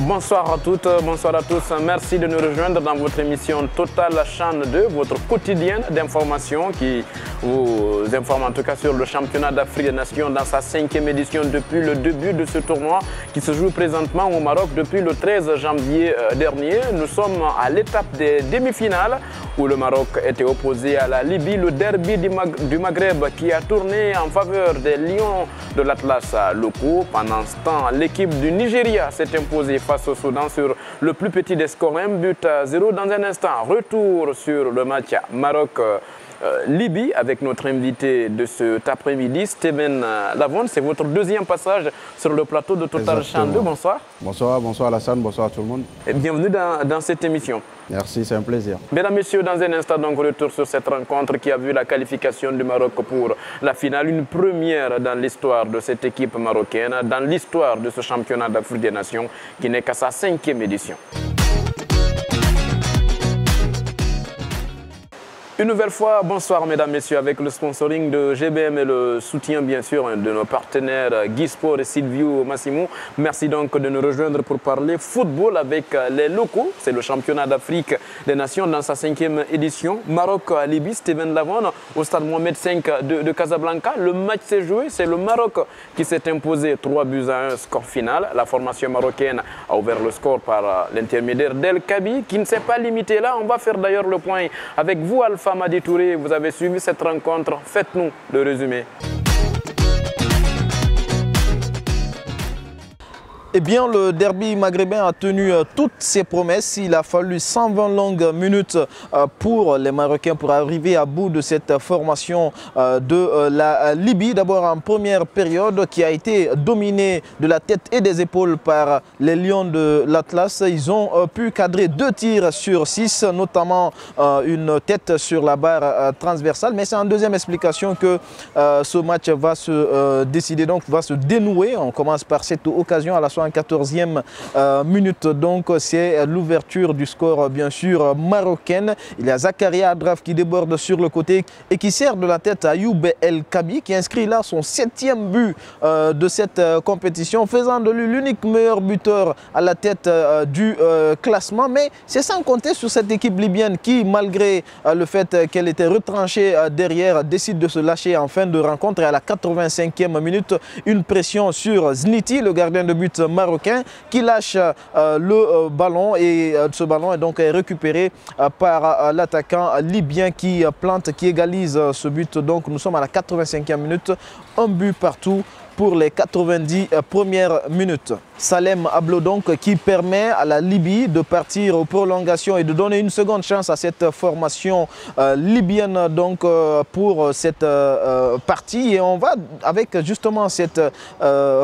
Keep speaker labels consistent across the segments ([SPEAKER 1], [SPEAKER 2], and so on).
[SPEAKER 1] Bonsoir à toutes, bonsoir à tous. Merci de nous rejoindre dans votre émission Total Chan 2, votre quotidienne d'information qui vous informe en tout cas sur le championnat d'Afrique des Nations dans sa 5e édition depuis le début de ce tournoi qui se joue présentement au Maroc depuis le 13 janvier dernier. Nous sommes à l'étape des demi-finales où le Maroc était opposé à la Libye, le derby du Maghreb qui a tourné en faveur des Lions de l'Atlas locaux. Pendant ce temps, l'équipe du Nigeria s'est imposée face au Soudan sur le plus petit des scores, 1-0 dans un instant. Retour sur le match Maroc-Libye avec notre invité de cet après-midi, Steven Lavon. C'est votre deuxième passage sur le plateau de Total Chan 2. Bonsoir.
[SPEAKER 2] Bonsoir, bonsoir Alassane, bonsoir à tout le monde.
[SPEAKER 1] Et bienvenue dans cette émission.
[SPEAKER 2] Merci, c'est un plaisir.
[SPEAKER 1] Mesdames, Messieurs, dans un instant, donc, retour sur cette rencontre qui a vu la qualification du Maroc pour la finale. Une première dans l'histoire de cette équipe marocaine, dans l'histoire de ce championnat d'Afrique des Nations qui n'est qu'à sa 5e édition. Une nouvelle fois, bonsoir mesdames, messieurs, avec le sponsoring de GBM et le soutien bien sûr de nos partenaires Guy Sport et Silvio Massimo. Merci donc de nous rejoindre pour parler football avec les locaux. C'est le championnat d'Afrique des Nations dans sa 5e édition. Maroc-Libye, Steven Lavon au stade Mohamed V de Casablanca. Le match s'est joué, c'est le Maroc qui s'est imposé 3-1, score final. La formation marocaine a ouvert le score par l'intermédiaire d'El Kabi qui ne s'est pas limité là. On va faire d'ailleurs le point avec vous, Alpha Madi Touré, vous avez suivi cette rencontre. Faites-nous le résumé.
[SPEAKER 3] Eh bien, le derby maghrébin a tenu toutes ses promesses. Il a fallu 120 longues minutes pour les Marocains pour arriver à bout de cette formation de la Libye. D'abord en première période qui a été dominée de la tête et des épaules par les Lions de l'Atlas. Ils ont pu cadrer 2 tirs sur 6, notamment une tête sur la barre transversale. Mais c'est en deuxième explication que ce match va se décider, donc va se dénouer. On commence par cette occasion à la 74e minute, donc c'est l'ouverture du score bien sûr marocaine. Il y a Zakaria Adraf qui déborde sur le côté et qui sert de la tête à Ayoub El Kabi qui inscrit là son 7e but de cette compétition, faisant de lui l'unique meilleur buteur à la tête du classement. Mais c'est sans compter sur cette équipe libyenne qui, malgré le fait qu'elle était retranchée derrière, décide de se lâcher en fin de rencontre. Et à la 85e minute, une pression sur Zniti, le gardien de but marocain, qui lâche le ballon et ce ballon est donc récupéré par l'attaquant libyen qui plante, qui égalise ce but. Donc nous sommes à la 85e minute, un but partout pour les 90 premières minutes. Salem Ablo donc qui permet à la Libye de partir aux prolongations et de donner une seconde chance à cette formation libyenne donc pour cette partie. Et on va avec justement cette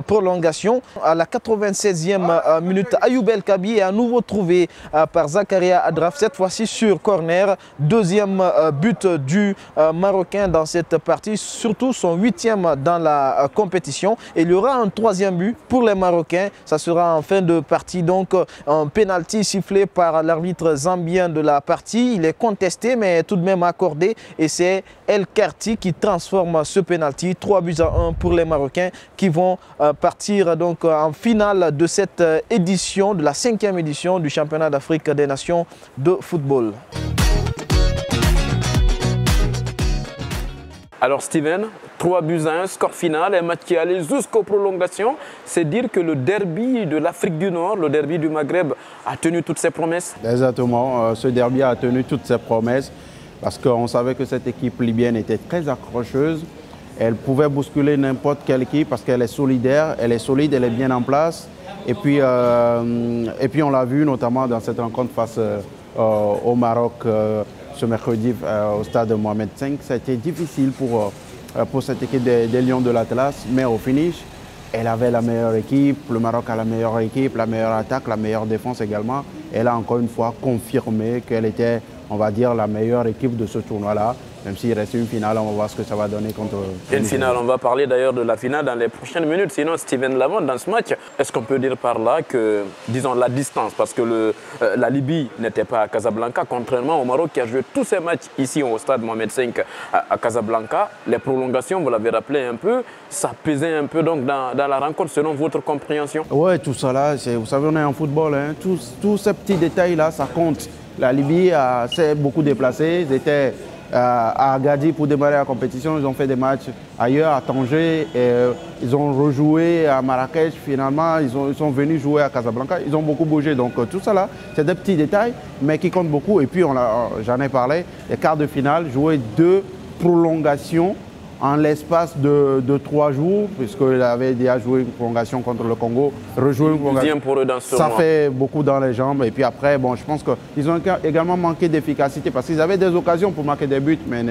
[SPEAKER 3] prolongation. À la 96e minute, Ayoub El Kabi est à nouveau trouvé par Zakaria Adraf, cette fois-ci sur corner. 2e but du Marocain dans cette partie, surtout son 8e dans la compétition. Et il y aura un 3e but pour les Marocains. Ça sera en fin de partie, donc un penalty sifflé par l'arbitre zambien de la partie. Il est contesté mais tout de même accordé et c'est El Karti qui transforme ce penalty. 3-1 pour les Marocains qui vont partir donc en finale de cette édition, de la 5e édition du championnat d'Afrique des Nations de football.
[SPEAKER 1] Alors Steven, 3-1, score final, un match qui allait jusqu'aux prolongations. C'est dire que le derby de l'Afrique du Nord, le derby du Maghreb, a tenu toutes ses promesses.
[SPEAKER 2] Exactement, ce derby a tenu toutes ses promesses parce qu'on savait que cette équipe libyenne était très accrocheuse. Elle pouvait bousculer n'importe quelle équipe parce qu'elle est solidaire, elle est solide, elle est bien en place. Et puis on l'a vu notamment dans cette rencontre face au Maroc ce mercredi au stade de Mohamed V. Ça a été difficile pour cette équipe des Lions de l'Atlas, mais au finish, elle avait la meilleure équipe, le Maroc a la meilleure équipe, la meilleure attaque, la meilleure défense également. Elle a encore une fois confirmé qu'elle était, on va dire, la meilleure équipe de ce tournoi-là. Même s'il reste une finale, on va voir ce que ça va donner contre...
[SPEAKER 1] Une finale, on va parler d'ailleurs de la finale dans les prochaines minutes. Sinon, Steven Lamont, dans ce match, est-ce qu'on peut dire par là que, disons, la distance, parce que la Libye n'était pas à Casablanca, contrairement au Maroc qui a joué tous ses matchs ici au stade Mohamed V à Casablanca, les prolongations, vous l'avez rappelé un peu, ça pesait un peu donc dans la rencontre, selon votre compréhension?
[SPEAKER 2] Oui, tout ça là, vous savez, on est en football, hein, tous ces petits détails-là, ça compte. La Libye s'est beaucoup déplacée, ils étaient à Agadir pour démarrer la compétition, ils ont fait des matchs ailleurs, à Tanger, et, ils ont rejoué à Marrakech, finalement ils sont venus jouer à Casablanca, ils ont beaucoup bougé, donc tout ça là, c'est des petits détails, mais qui comptent beaucoup. Et puis j'en ai parlé, les quarts de finale, jouer 2 prolongations en l'espace de 3 jours, puisqu'il avait déjà joué une prolongation contre le Congo, rejoué une prolongation.
[SPEAKER 1] Pour eux dans ce
[SPEAKER 2] ça
[SPEAKER 1] mois.
[SPEAKER 2] fait beaucoup dans les jambes. Et puis après, bon, je pense qu'ils ont également manqué d'efficacité, parce qu'ils avaient des occasions pour marquer des buts, mais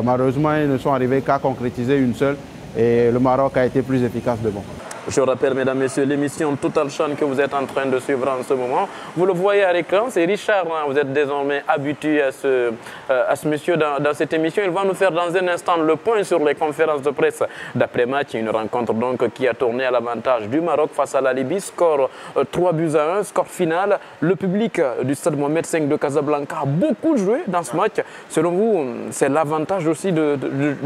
[SPEAKER 2] malheureusement, ils ne sont arrivés qu'à concrétiser une seule. Et le Maroc a été plus efficace devant.
[SPEAKER 1] Je rappelle, mesdames, messieurs, l'émission Total Chan que vous êtes en train de suivre en ce moment. Vous le voyez à l'écran, c'est Richard. Vous êtes désormais habitué à ce monsieur dans cette émission. Il va nous faire dans un instant le point sur les conférences de presse d'après-match. Une rencontre donc qui a tourné à l'avantage du Maroc face à la Libye. Score 3-1, score final. Le public du stade Mohamed V de Casablanca a beaucoup joué dans ce match. Selon vous, c'est l'avantage aussi de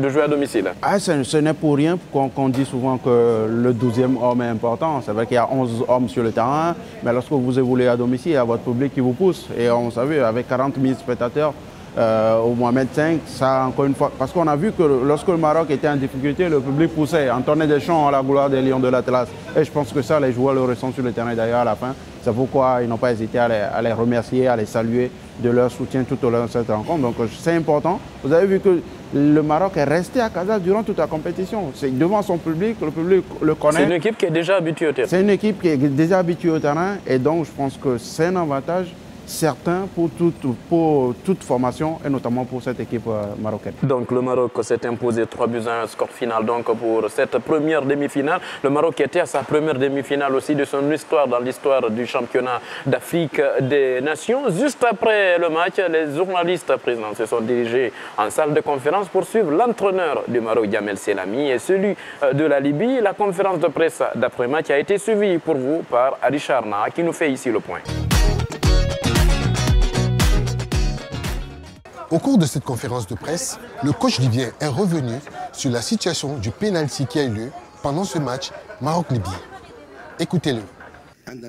[SPEAKER 1] jouer à domicile?
[SPEAKER 2] Ce n'est pour rien qu'on dit souvent que le 12e homme est important. C'est vrai qu'il y a 11 hommes sur le terrain, mais lorsque vous évoluez à domicile, il y a votre public qui vous pousse. Et on savait, avec 40 000 spectateurs au Mohamed V, ça encore une fois, parce qu'on a vu que lorsque le Maroc était en difficulté, le public poussait, entonnait des chants à la gloire des Lions de l'Atlas. Et je pense que ça, les joueurs le ressentent sur le terrain d'ailleurs à la fin. C'est pourquoi ils n'ont pas hésité à les remercier, à les saluer de leur soutien tout au long de cette rencontre. Donc c'est important. Vous avez vu que le Maroc est resté à Casa durant toute la compétition. C'est devant son public, le public le connaît.
[SPEAKER 1] C'est une équipe qui est déjà habituée au terrain.
[SPEAKER 2] C'est une équipe qui est déjà habituée au terrain et donc je pense que c'est un avantage certain pour toute formation et notamment pour cette équipe marocaine.
[SPEAKER 1] Donc le Maroc s'est imposé 3-1, score final donc pour cette première demi-finale. Le Maroc était à sa première demi-finale aussi de son histoire dans l'histoire du championnat d'Afrique des Nations. Juste après le match, les journalistes présents se sont dirigés en salle de conférence pour suivre l'entraîneur du Maroc, Djamel Selami, et celui de la Libye. La conférence de presse d'après-match a été suivie pour vous par Richard Na qui nous fait ici le point.
[SPEAKER 4] Au cours de cette conférence de presse, le coach libyen est revenu sur la situation du pénalty qui a eu lieu pendant ce match Maroc-Libye. Écoutez-le.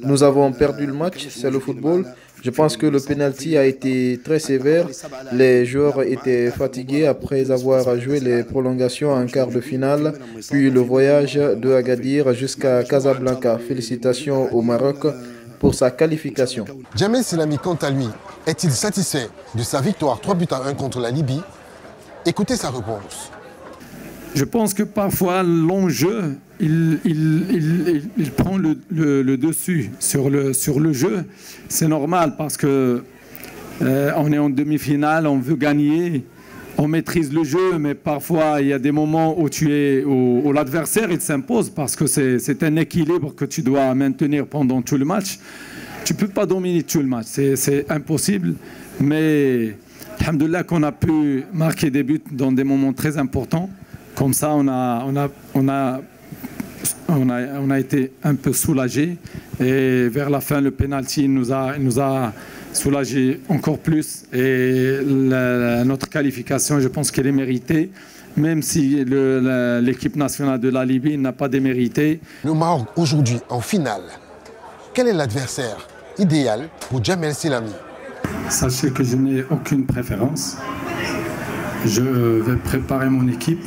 [SPEAKER 3] Nous avons perdu le match, c'est le football. Je pense que le pénalty a été très sévère. Les joueurs étaient fatigués après avoir joué les prolongations en quart de finale, puis le voyage de Agadir jusqu'à Casablanca. Félicitations au Maroc pour sa qualification.
[SPEAKER 4] Djamel Selami, quant à lui, est-il satisfait de sa victoire 3-1 contre la Libye? Écoutez sa réponse.
[SPEAKER 5] Je pense que parfois l'enjeu, il prend le dessus sur le jeu. C'est normal parce que on est en demi-finale, on veut gagner, on maîtrise le jeu, mais parfois il y a des moments où l'adversaire il s'impose parce que c'est un équilibre que tu dois maintenir pendant tout le match. Tu ne peux pas dominer tout le match, c'est impossible, mais alhamdoulilah qu'on a pu marquer des buts dans des moments très importants. Comme ça, on a été un peu soulagés et vers la fin, le penalty nous a soulagés encore plus et notre qualification, je pense qu'elle est méritée, même si l'équipe nationale de la Libye n'a pas démérité.
[SPEAKER 4] Le Maroc aujourd'hui en finale, quel est l'adversaire idéal pour Djamel Selami?
[SPEAKER 5] Sachez que je n'ai aucune préférence. Je vais préparer mon équipe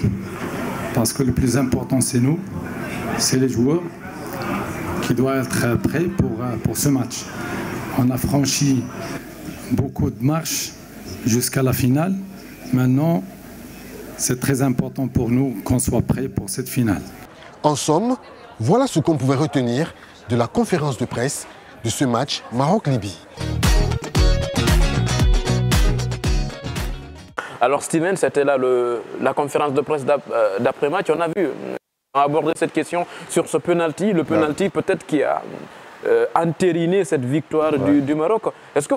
[SPEAKER 5] parce que le plus important c'est nous, c'est les joueurs qui doivent être prêts pour ce match. On a franchi beaucoup de marches jusqu'à la finale. Maintenant, c'est très important pour nous qu'on soit prêts pour cette finale.
[SPEAKER 4] En somme, voilà ce qu'on pouvait retenir de la conférence de presse de ce match Maroc-Libye.
[SPEAKER 1] Alors Steven, c'était là la conférence de presse d'après-match. On a abordé cette question sur ce penalty. Le penalty peut-être qui a entériné cette victoire du Maroc. Est-ce que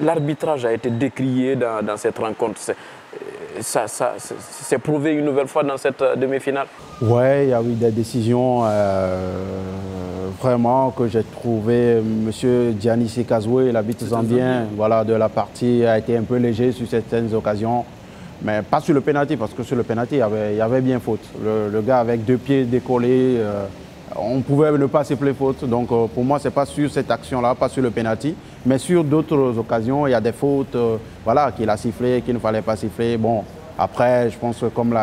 [SPEAKER 1] l'arbitrage a été décrié dans cette rencontre. C'est prouvé une nouvelle fois dans cette demi-finale.
[SPEAKER 2] Oui, il y a eu des décisions vraiment que j'ai trouvé. M. Gianni Sekazoué, l'arbitre zambien, voilà, de la partie, a été un peu léger sur certaines occasions. Mais pas sur le pénalty, parce que sur le pénalty, il y avait bien faute. Le gars avec 2 pieds décollés, on pouvait ne pas siffler faute. Donc pour moi, ce n'est pas sur cette action-là, pas sur le pénalty. Mais sur d'autres occasions, il y a des fautes voilà, qu'il a sifflées, qu'il ne fallait pas siffler. Bon, après, je pense que comme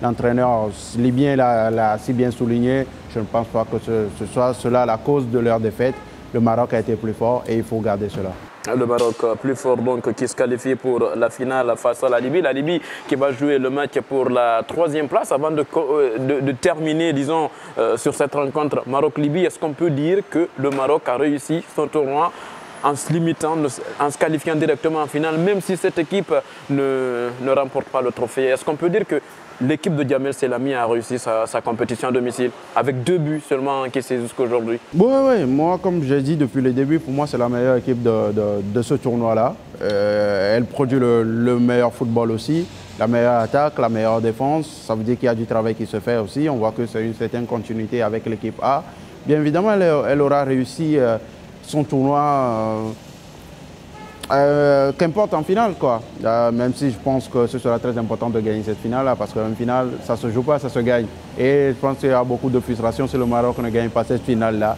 [SPEAKER 2] l'entraîneur libyen l'a si bien souligné, je ne pense pas que ce soit cela la cause de leur défaite. Le Maroc a été plus fort et il faut garder cela.
[SPEAKER 1] Le Maroc plus fort donc qui se qualifie pour la finale face à la Libye. La Libye qui va jouer le match pour la 3e place avant de terminer, disons, sur cette rencontre Maroc-Libye. Est-ce qu'on peut dire que le Maroc a réussi son tournoi en se limitant, en se qualifiant directement en finale, même si cette équipe ne remporte pas le trophée? Est-ce qu'on peut dire que l'équipe de Djamel Selami a réussi sa compétition à domicile avec 2 buts seulement encaissés jusqu'à aujourd'hui?
[SPEAKER 2] Oui, moi, comme j'ai dit depuis le début, pour moi, c'est la meilleure équipe de ce tournoi-là. Elle produit le meilleur football aussi, la meilleure attaque, la meilleure défense. Ça veut dire qu'il y a du travail qui se fait aussi. On voit que c'est une certaine continuité avec l'équipe A. Bien évidemment, elle aura réussi son tournoi, qu'importe en finale, quoi. Même si je pense que ce sera très important de gagner cette finale-là, parce qu'en finale, ça ne se joue pas, ça se gagne. Et je pense qu'il y a beaucoup de frustration si le Maroc ne gagne pas cette finale-là.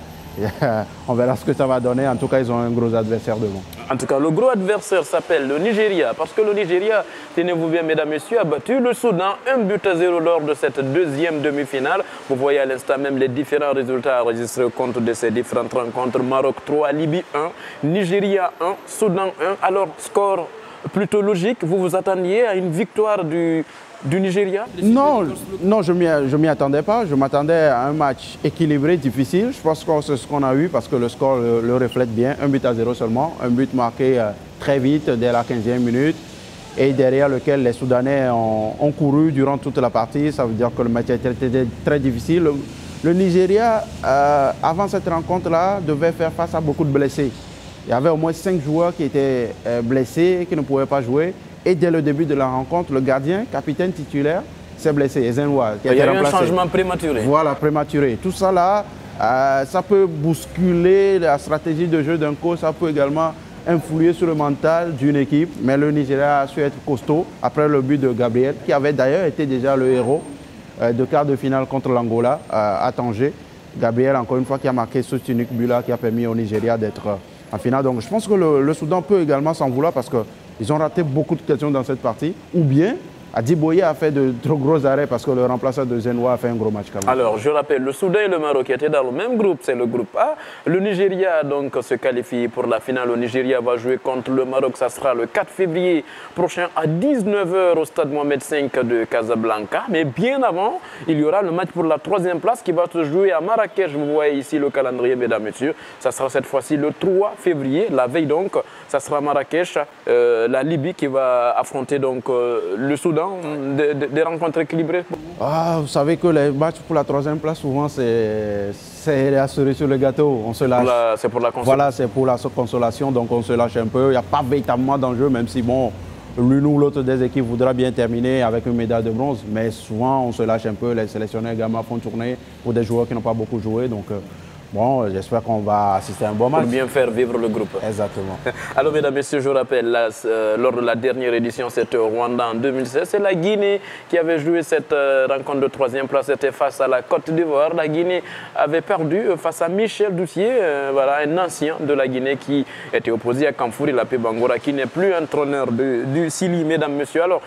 [SPEAKER 2] On verra ce que ça va donner. En tout cas, ils ont un gros adversaire devant.
[SPEAKER 1] En tout cas, le gros adversaire s'appelle le Nigeria, parce que le Nigeria, tenez-vous bien, mesdames, messieurs, a battu le Soudan 1-0 lors de cette 2e demi-finale. Vous voyez à l'instant même les différents résultats enregistrés au compte de ces différentes rencontres. Maroc 3, Libye 1, Nigeria 1, Soudan 1. Alors, score plutôt logique, vous vous attendiez à une victoire du Nigeria?
[SPEAKER 2] Non, je ne m'y attendais pas. Je m'attendais à un match équilibré, difficile. Je pense que c'est ce qu'on a eu parce que le score le reflète bien. 1-0 seulement. Un but marqué très vite, dès la 15e minute. Et derrière lequel les Soudanais ont couru durant toute la partie. Ça veut dire que le match était très difficile. Le Nigeria, avant cette rencontre-là, devait faire face à beaucoup de blessés. Il y avait au moins 5 joueurs qui étaient blessés, qui ne pouvaient pas jouer. Et dès le début de la rencontre, le gardien, capitaine titulaire, s'est blessé, Ezenwa.
[SPEAKER 1] Il y a eu un changement prématuré.
[SPEAKER 2] Voilà, prématuré. Tout ça là, ça peut bousculer la stratégie de jeu d'un coach, ça peut également influer sur le mental d'une équipe. Mais le Nigeria a su être costaud après le but de Gabriel, qui avait d'ailleurs été déjà le héros de quart de finale contre l'Angola à Tanger. Gabriel, encore une fois, qui a marqué ce unique but-là qui a permis au Nigeria d'être en finale. Donc je pense que le Soudan peut également s'en vouloir parce qu'ils ont raté beaucoup de questions dans cette partie. Ou bien, Adiboye a fait de trop gros arrêts parce que le remplaçant de Zenwa a fait un gros match quand même.
[SPEAKER 1] Alors, je rappelle, le Soudan et le Maroc étaient dans le même groupe, c'est le groupe A. Le Nigeria donc se qualifie pour la finale. Le Nigeria va jouer contre le Maroc. Ça sera le 4 février prochain à 19 h au stade Mohamed V de Casablanca. Mais bien avant, il y aura le match pour la 3e place qui va se jouer à Marrakech. Vous voyez ici le calendrier, mesdames, messieurs. Ça sera cette fois-ci le 3 février, la veille donc. Ça sera Marrakech, la Libye qui va affronter donc le Soudan. Des rencontres équilibrées?
[SPEAKER 2] Vous savez que les matchs pour la 3e place, souvent, c'est la cerise sur le gâteau. On se lâche.
[SPEAKER 1] C'est pour la consolation.
[SPEAKER 2] Voilà, c'est pour la consolation, donc on se lâche un peu. Il n'y a pas véritablement d'enjeu, même si bon, l'une ou l'autre des équipes voudra bien terminer avec une médaille de bronze. Mais souvent, on se lâche un peu. Les sélectionneurs également font tourner pour des joueurs qui n'ont pas beaucoup joué. Donc, bon, j'espère qu'on va assister à un bon match.
[SPEAKER 1] Pour bien faire vivre le groupe.
[SPEAKER 2] Exactement.
[SPEAKER 1] Alors, mesdames, messieurs, je rappelle, lors de la dernière édition, c'était au Rwanda en 2016. C'est la Guinée qui avait joué cette rencontre de 3e place. C'était face à la Côte d'Ivoire. La Guinée avait perdu face à Michel Doucier, voilà, un ancien de la Guinée qui était opposé à Kamfouri Lapé Bangora, qui n'est plus entraîneur du Sili, mesdames, messieurs. Alors,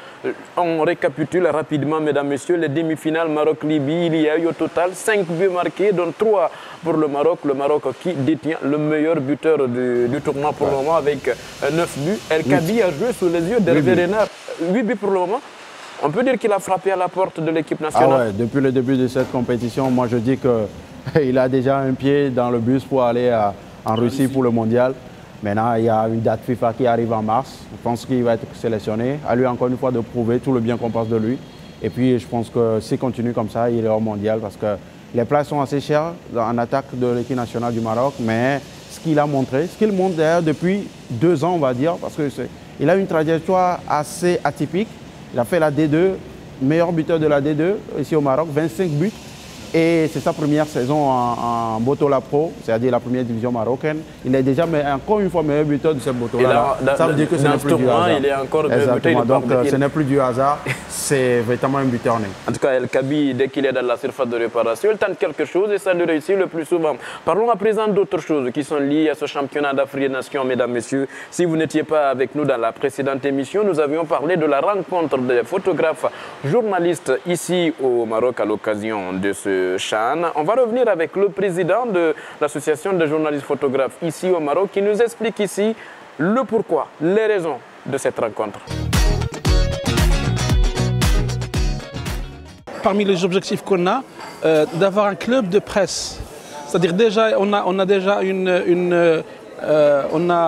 [SPEAKER 1] on récapitule rapidement, mesdames, messieurs, les demi-finales Maroc-Libye. Il y a eu au total 5 buts marqués, dont 3 pour le Maroc qui détient le meilleur buteur du tournoi pour le moment avec 9 buts. El Kadi a joué sous les yeux d'Hervé Renard. 8 buts pour le moment. On peut dire qu'il a frappé à la porte de l'équipe nationale.
[SPEAKER 2] Ah ouais, depuis le début de cette compétition, moi je dis qu'il a déjà un pied dans le bus pour aller en Russie pour le mondial. Maintenant, il y a une date FIFA qui arrive en mars. Je pense qu'il va être sélectionné. À lui encore une fois de prouver tout le bien qu'on pense de lui. Et puis je pense que s'il continue comme ça, il est au mondial parce que les places sont assez chères en attaque de l'équipe nationale du Maroc, mais ce qu'il a montré, ce qu'il montre d'ailleurs depuis 2 ans, on va dire, parce qu'il a une trajectoire assez atypique. Il a fait la D2, meilleur buteur de la D2 ici au Maroc, 25 buts. Et c'est sa première saison en Botola Pro, c'est-à-dire la première division marocaine. Il est déjà encore une fois meilleur buteur de cette Botola. Ça veut dire que ce n'est plus du hasard.
[SPEAKER 1] Il est encore
[SPEAKER 2] exactement, donc ce n'est plus du hasard, c'est véritablement un buteur né.
[SPEAKER 1] En tout cas, El Kabi, dès qu'il est dans la surface de réparation, il tente quelque chose et ça le réussit le plus souvent. Parlons à présent d'autres choses qui sont liées à ce championnat d'Afrique des Nations, mesdames, messieurs. Si vous n'étiez pas avec nous dans la précédente émission, nous avions parlé de la rencontre des photographes journalistes ici au Maroc à l'occasion de ce CHAN. On va revenir avec le président de l'association des journalistes photographes ici au Maroc qui nous explique ici le pourquoi, les raisons de cette rencontre.
[SPEAKER 6] Parmi les objectifs qu'on a, d'avoir un club de presse. C'est-à-dire déjà, on a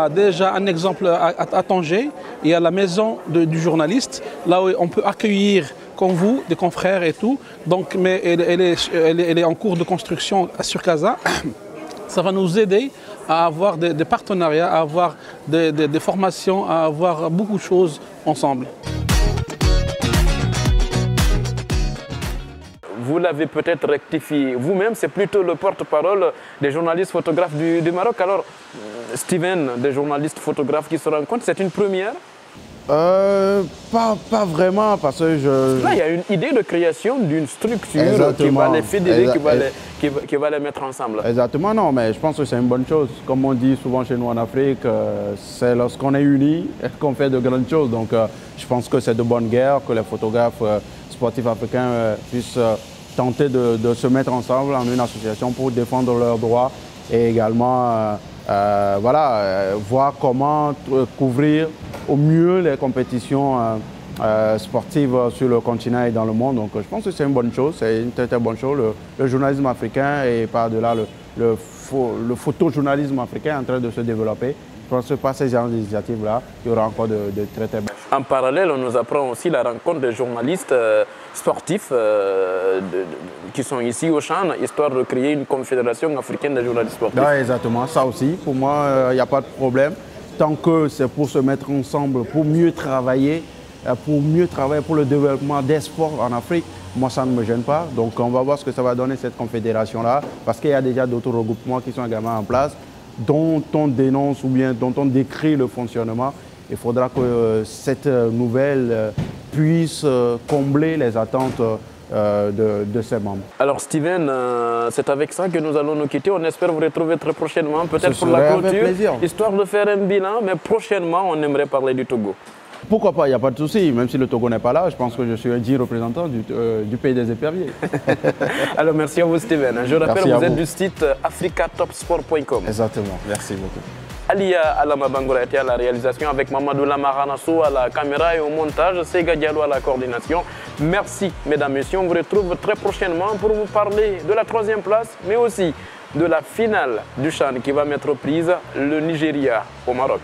[SPEAKER 6] déjà un exemple à Tanger, il y a la maison du journaliste, là où on peut accueillir comme vous, des confrères et tout. Donc, mais elle est en cours de construction sur Casa. Ça va nous aider à avoir des partenariats, à avoir des formations, à avoir beaucoup de choses ensemble.
[SPEAKER 1] Vous l'avez peut-être rectifié vous-même, c'est plutôt le porte-parole des journalistes photographes du Maroc. Alors, Steven, des journalistes photographes qui se rencontrent, c'est une première?
[SPEAKER 2] Pas vraiment, parce que
[SPEAKER 1] Là, il y a une idée de création d'une structure qui va les fédérer, qui va les mettre ensemble.
[SPEAKER 2] Exactement, non, mais je pense que c'est une bonne chose. Comme on dit souvent chez nous en Afrique, c'est lorsqu'on est unis qu'on fait de grandes choses. Donc, je pense que c'est de bonne guerre que les photographes sportifs africains puissent tenter de se mettre ensemble en une association pour défendre leurs droits et également voir comment couvrir au mieux les compétitions sportives sur le continent et dans le monde. Donc je pense que c'est une bonne chose, c'est une très bonne chose. Le journalisme africain et par-delà le photojournalisme africain est en train de se développer. Je pense que par ces genres d'initiatives-là, il y aura encore de très belles.
[SPEAKER 1] En parallèle, on nous apprend aussi la rencontre des journalistes sportifs qui sont ici au CHAN, histoire de créer une confédération africaine des journalistes sportifs.
[SPEAKER 2] Oui, exactement, ça aussi. Pour moi, il n'y a pas de problème. Tant que c'est pour se mettre ensemble, pour mieux travailler pour le développement des sports en Afrique, moi ça ne me gêne pas. Donc on va voir ce que ça va donner cette confédération-là, parce qu'il y a déjà d'autres regroupements qui sont également en place, dont on dénonce ou bien dont on décrit le fonctionnement. Il faudra que cette nouvelle puisse combler les attentes de ses membres.
[SPEAKER 1] Alors Steven, c'est avec ça que nous allons nous quitter. On espère vous retrouver très prochainement, peut-être pour la clôture, histoire de faire un bilan, mais prochainement on aimerait parler du Togo.
[SPEAKER 2] Pourquoi pas, il n'y a pas de souci, même si le Togo n'est pas là, je pense que je suis un digne représentant du pays des éperviers.
[SPEAKER 1] Alors merci à vous Steven. Je rappelle, vous êtes du site africatopsport.com.
[SPEAKER 2] Exactement, merci beaucoup.
[SPEAKER 1] Alia Alama Bangoura était à la réalisation avec Mamadou Lamaranasso à la caméra et au montage, Sega Diallo à la coordination. Merci mesdames et messieurs, on vous retrouve très prochainement pour vous parler de la 3e place, mais aussi de la finale du CHAN qui va mettre prise le Nigeria au Maroc.